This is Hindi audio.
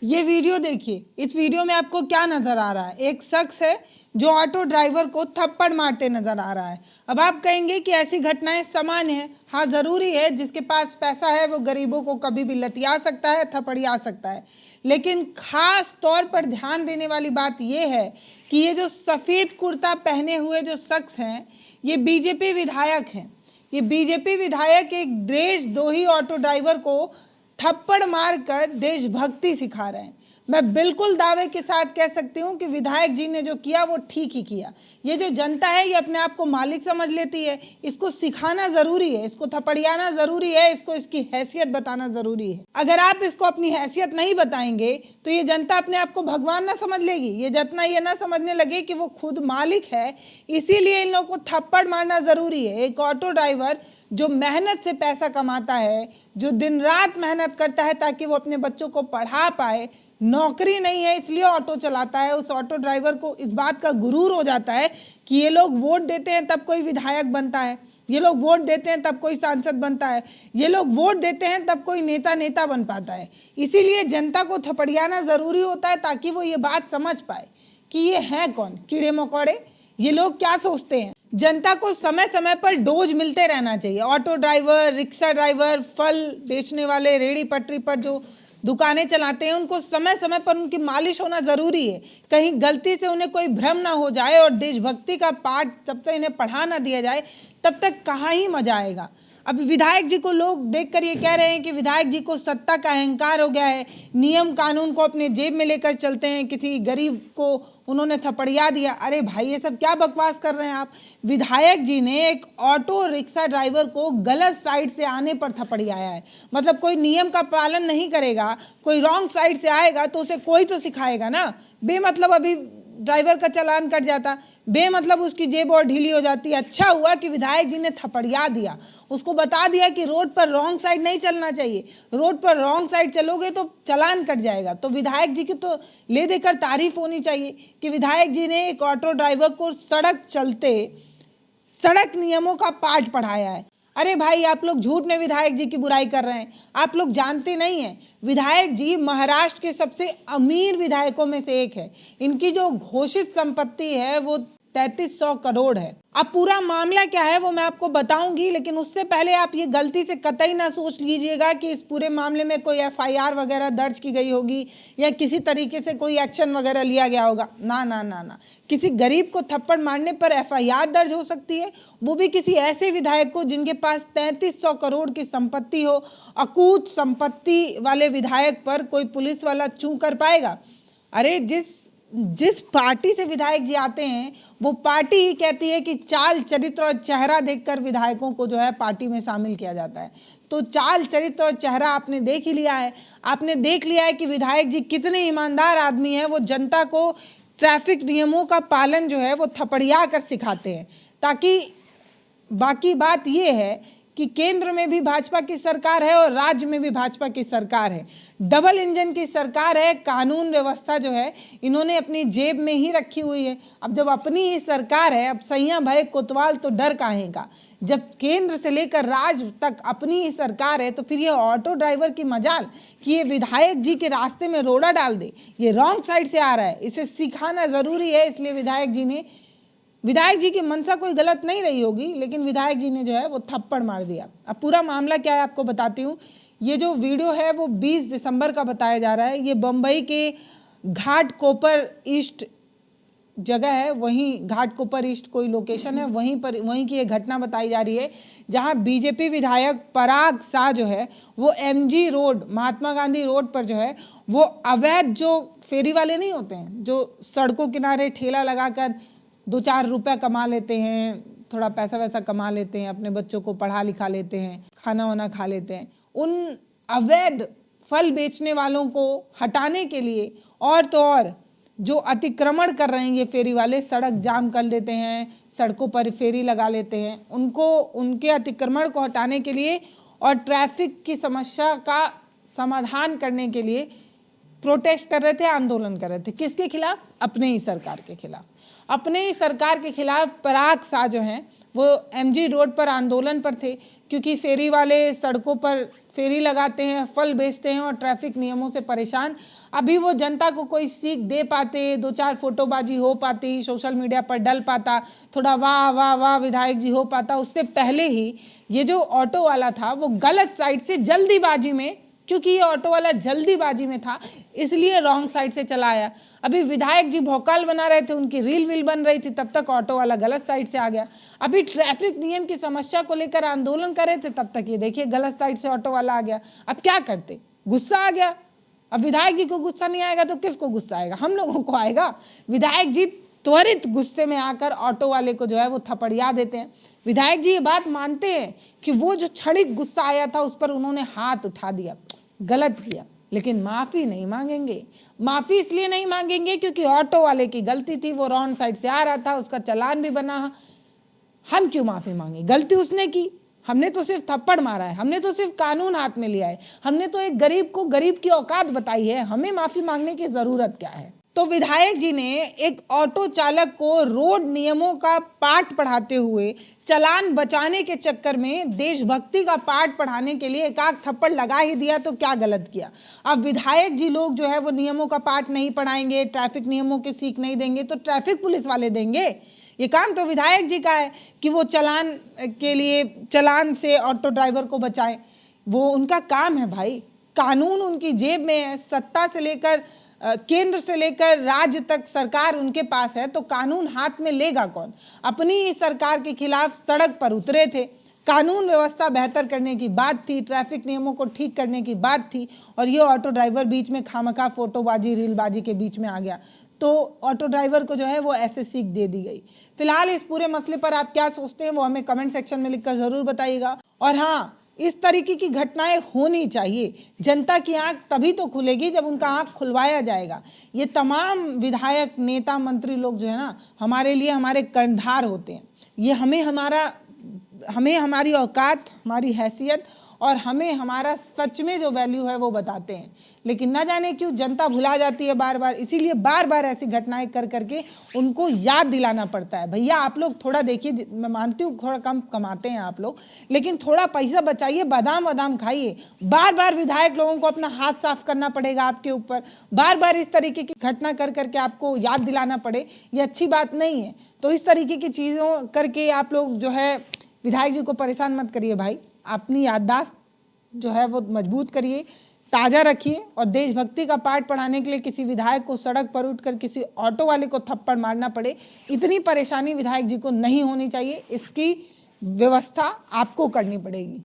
ये वीडियो देखिए, इस वीडियो में आपको क्या नजर आ रहा है? एक शख्स है जो ऑटो ड्राइवर को थप्पड़ मारते नजर आ रहा है। अब आप कहेंगे कि ऐसी घटनाएं सामान्य है। हाँ, जरूरी है, जिसके पास पैसा है वो गरीबों को कभी भी लतिया सकता है, थपड़िया सकता है। लेकिन खास तौर पर ध्यान देने वाली बात यह है कि ये जो सफेद कुर्ता पहने हुए जो शख्स हैं, ये बीजेपी विधायक हैं। ये बीजेपी विधायक एक देशद्रोही ऑटो ड्राइवर को थप्पड़ मारकर देशभक्ति सिखा रहे हैं। मैं बिल्कुल दावे के साथ कह सकती हूँ कि विधायक जी ने जो किया वो ठीक ही किया। ये जो जनता है ये अपने आप को मालिक समझ लेती है, इसको सिखाना जरूरी है, इसको थपड़ियाना जरूरी है, इसको इसकी हैसियत बताना जरूरी है। अगर आप इसको अपनी हैसियत नहीं बताएंगे तो ये जनता अपने आप को भगवान ना समझ लेगी। ये जनता ये ना समझने लगे कि वो खुद मालिक है, इसीलिए इन लोगों को थप्पड़ मारना जरूरी है। एक ऑटो ड्राइवर जो मेहनत से पैसा कमाता है, जो दिन रात मेहनत करता है ताकि वो अपने बच्चों को पढ़ा पाए, नौकरी नहीं है इसलिए ऑटो चलाता है, उस ऑटो ड्राइवर को इस बात का गुरूर हो जाता है कि ये लोग वोट देते हैं तब कोई विधायक बनता है, ये लोग वोट देते हैं तब कोई सांसद बनता है, ये लोग वोट देते हैं तब कोई नेता बन पाता है। इसीलिए जनता को थपड़ियाना जरूरी होता है ताकि वो ये बात समझ पाए कि ये हैं कौन, कीड़े मकोड़े, ये लोग क्या सोचते हैं। जनता को समय समय पर डोज मिलते रहना चाहिए। ऑटो ड्राइवर, रिक्शा ड्राइवर, फल बेचने वाले, रेहड़ी पटरी पर जो दुकानें चलाते हैं, उनको समय समय पर उनकी मालिश होना जरूरी है। कहीं गलती से उन्हें कोई भ्रम ना हो जाए और देशभक्ति का पाठ जब तक इन्हें पढ़ा ना दिया जाए तब तक कहाँ ही मजा आएगा। अब विधायक जी को लोग देखकर ये कह रहे हैं कि विधायक जी को सत्ता का अहंकार हो गया है, नियम कानून को अपने जेब में लेकर चलते हैं, किसी गरीब को उन्होंने थपड़िया दिया। अरे भाई, ये सब क्या बकवास कर रहे हैं आप। विधायक जी ने एक ऑटो रिक्शा ड्राइवर को गलत साइड से आने पर थपड़ियाया है। मतलब कोई नियम का पालन नहीं करेगा, कोई रॉन्ग साइड से आएगा तो उसे कोई तो सिखाएगा ना। बेमतलब अभी ड्राइवर का चालान कट जाता, बेमतलब उसकी जेब और ढीली हो जाती। अच्छा हुआ कि विधायक जी ने थपड़िया दिया, उसको बता दिया कि रोड पर रॉन्ग साइड नहीं चलना चाहिए, रोड पर रॉन्ग साइड चलोगे तो चालान कट जाएगा। तो विधायक जी की तो ले देकर तारीफ होनी चाहिए कि विधायक जी ने एक ऑटो ड्राइवर को सड़क नियमों का पाठ पढ़ाया है। अरे भाई, आप लोग झूठ में विधायक जी की बुराई कर रहे हैं, आप लोग जानते नहीं हैं विधायक जी महाराष्ट्र के सबसे अमीर विधायकों में से एक है। इनकी जो घोषित संपत्ति है वो 3300 करोड़ है। अब पूरा मामला क्या है वो मैं आपको बताऊंगी, लेकिन उससे पहले आप ये गलती से कतई ना सोच लीजिएगा कि इस पूरे मामले में कोई एफआईआर वगैरह दर्ज की गई होगी या किसी तरीके से कोई एक्शन वगैरह लिया गया होगा। ना ना ना ना, किसी गरीब को थप्पड़ मारने पर एफआईआर दर्ज हो सकती है, वो भी किसी ऐसे विधायक को जिनके पास 3300 करोड़ की संपत्ति हो। अकूत संपत्ति वाले विधायक पर कोई पुलिस वाला चूं कर पाएगा? अरे जिस पार्टी से विधायक जी आते हैं वो पार्टी ही कहती है कि चाल चरित्र और चेहरा देखकर विधायकों को जो है पार्टी में शामिल किया जाता है। तो चाल चरित्र और चेहरा आपने देख ही लिया है। आपने देख लिया है कि विधायक जी कितने ईमानदार आदमी हैं। वो जनता को ट्रैफिक नियमों का पालन जो है वो थपड़िया कर सिखाते हैं। ताकि बाकी बात ये है कि केंद्र में भी भाजपा की सरकार है और राज्य में भी भाजपा की सरकार है, डबल इंजन की सरकार है। कानून व्यवस्था जो है इन्होंने अपनी जेब में ही रखी हुई है। अब जब अपनी ही सरकार है, अब सैया भय कोतवाल तो डर काहे का। जब केंद्र से लेकर राज्य तक अपनी ही सरकार है तो फिर ये ऑटो ड्राइवर की मजाल कि ये विधायक जी के रास्ते में रोड़ा डाल दे, ये रॉन्ग साइड से आ रहा है, इसे सिखाना जरूरी है। इसलिए विधायक जी की मंशा कोई गलत नहीं रही होगी, लेकिन विधायक जी ने जो है वो थप्पड़ मार दिया। अब पूरा मामला क्या है आपको बताती हूँ। ये जो वीडियो है वो 20 दिसंबर का बताया जा रहा है। ये बम्बई के घाटकोपर ईस्ट जगह है, वहीं घाटकोपर ईस्ट कोई लोकेशन है, वहीं की ये घटना बताई जा रही है, जहां बीजेपी विधायक पराग शाह जो है वो MG road, Mahatma Gandhi road पर जो है वो अवैध जो फेरी वाले नहीं होते हैं जो सड़कों किनारे ठेला लगाकर 2-4 रुपये कमा लेते हैं, थोड़ा पैसा वैसा कमा लेते हैं, अपने बच्चों को पढ़ा लिखा लेते हैं, खाना वाना खा लेते हैं, उन अवैध फल बेचने वालों को हटाने के लिए और तो और जो अतिक्रमण कर रहे हैं ये फेरी वाले, सड़क जाम कर लेते हैं, सड़कों पर फेरी लगा लेते हैं, उनको उनके अतिक्रमण को हटाने के लिए और ट्रैफिक की समस्या का समाधान करने के लिए प्रोटेस्ट कर रहे थे, आंदोलन कर रहे थे। किसके खिलाफ? अपने ही सरकार के खिलाफ। अपने ही सरकार के खिलाफ पराग शाह जो हैं वो एमजी रोड पर आंदोलन पर थे, क्योंकि फेरी वाले सड़कों पर फेरी लगाते हैं, फल बेचते हैं और ट्रैफिक नियमों से परेशान। अभी वो जनता को कोई सीख दे पाते, 2-4 फोटोबाजी हो पाती, सोशल मीडिया पर डल पाता, थोड़ा वाह वाह वाह विधायक जी हो पाता, उससे पहले ही ये जो ऑटो वाला था वो गलत साइड से जल्दीबाजी में, क्योंकि ये ऑटो वाला जल्दीबाजी में था इसलिए रॉन्ग साइड से चला आया। अभी विधायक जी भौकाल बना रहे थे, उनकी रील वील बन रही थी, तब तक ऑटो वाला गलत साइड से आ गया। अभी ट्रैफिक नियम की समस्या को लेकर आंदोलन कर रहे थे, तब तक ये देखिए गलत साइड से ऑटो वाला आ गया। अब क्या करते, गुस्सा आ गया। अब विधायक जी को गुस्सा नहीं आएगा तो किसको गुस्सा आएगा, हम लोगों को आएगा। विधायक जी त्वरित गुस्से में आकर ऑटो वाले को जो है वो थपड़िया देते हैं। विधायक जी ये बात मानते हैं कि वो जो क्षणिक गुस्सा आया था उस पर उन्होंने हाथ उठा दिया, गलत किया, लेकिन माफ़ी नहीं मांगेंगे। माफ़ी इसलिए नहीं मांगेंगे क्योंकि ऑटो वाले की गलती थी, वो रॉन्ग साइड से आ रहा था, उसका चालान भी बना। हम क्यों माफ़ी मांगे, गलती उसने की, हमने तो सिर्फ थप्पड़ मारा है, हमने तो सिर्फ कानून हाथ में लिया है, हमने तो एक गरीब को गरीब की औकात बताई है, हमें माफ़ी मांगने की ज़रूरत क्या है। तो विधायक जी ने एक ऑटो चालक को रोड नियमों का पाठ पढ़ाते हुए चालान बचाने के चक्कर में देशभक्ति का पाठ पढ़ाने के लिए एक आध थप्पड़ लगा ही दिया, तो क्या गलत किया। अब विधायक जी लोग जो है वो नियमों का पाठ नहीं पढ़ाएंगे, ट्रैफिक नियमों की सीख नहीं देंगे, तो ट्रैफिक पुलिस वाले देंगे। ये काम तो विधायक जी का है कि वो चालान के लिए, चालान से ऑटो ड्राइवर को बचाएं, वो उनका काम है भाई। कानून उनकी जेब में है, सत्ता से लेकर केंद्र से लेकर राज्य तक सरकार उनके पास है, तो कानून हाथ में लेगा कौन। अपनी सरकार के खिलाफ सड़क पर उतरे थे, कानून व्यवस्था बेहतर करने की बात थी, ट्रैफिक नियमों को ठीक करने की बात थी, और ये ऑटो ड्राइवर बीच में खामखा फोटोबाजी रीलबाजी के बीच में आ गया, तो ऑटो ड्राइवर को जो है वो ऐसे सीख दे दी गई। फिलहाल इस पूरे मसले पर आप क्या सोचते हैं वो हमें कमेंट सेक्शन में लिखकर ज़रूर बताइएगा। और हाँ, इस तरीके की घटनाएं होनी चाहिए। जनता की आंख तभी तो खुलेगी जब उनका आंख खुलवाया जाएगा। ये तमाम विधायक, नेता, मंत्री लोग जो है ना, हमारे लिए हमारे कर्णधार होते हैं। ये हमें हमारी औकात, हमारी हैसियत और हमें हमारा सच में जो वैल्यू है वो बताते हैं। लेकिन ना जाने क्यों जनता भुला जाती है बार बार, इसीलिए बार बार ऐसी घटनाएं कर करके उनको याद दिलाना पड़ता है। भैया आप लोग थोड़ा देखिए, मैं मानती हूँ थोड़ा कम कमाते हैं आप लोग, लेकिन थोड़ा पैसा बचाइए, बादाम वादाम खाइए। बार बार विधायक लोगों को अपना हाथ साफ करना पड़ेगा आपके ऊपर, बार बार इस तरीके की घटना कर करके आपको याद दिलाना पड़े, ये अच्छी बात नहीं है। तो इस तरीके की चीज़ों करके आप लोग जो है विधायक जी को परेशान मत करिए भाई। अपनी याददाश्त जो है वो मजबूत करिए, ताज़ा रखिए, और देशभक्ति का पाठ पढ़ाने के लिए किसी विधायक को सड़क पर उठकर किसी ऑटो वाले को थप्पड़ मारना पड़े, इतनी परेशानी विधायक जी को नहीं होनी चाहिए। इसकी व्यवस्था आपको करनी पड़ेगी।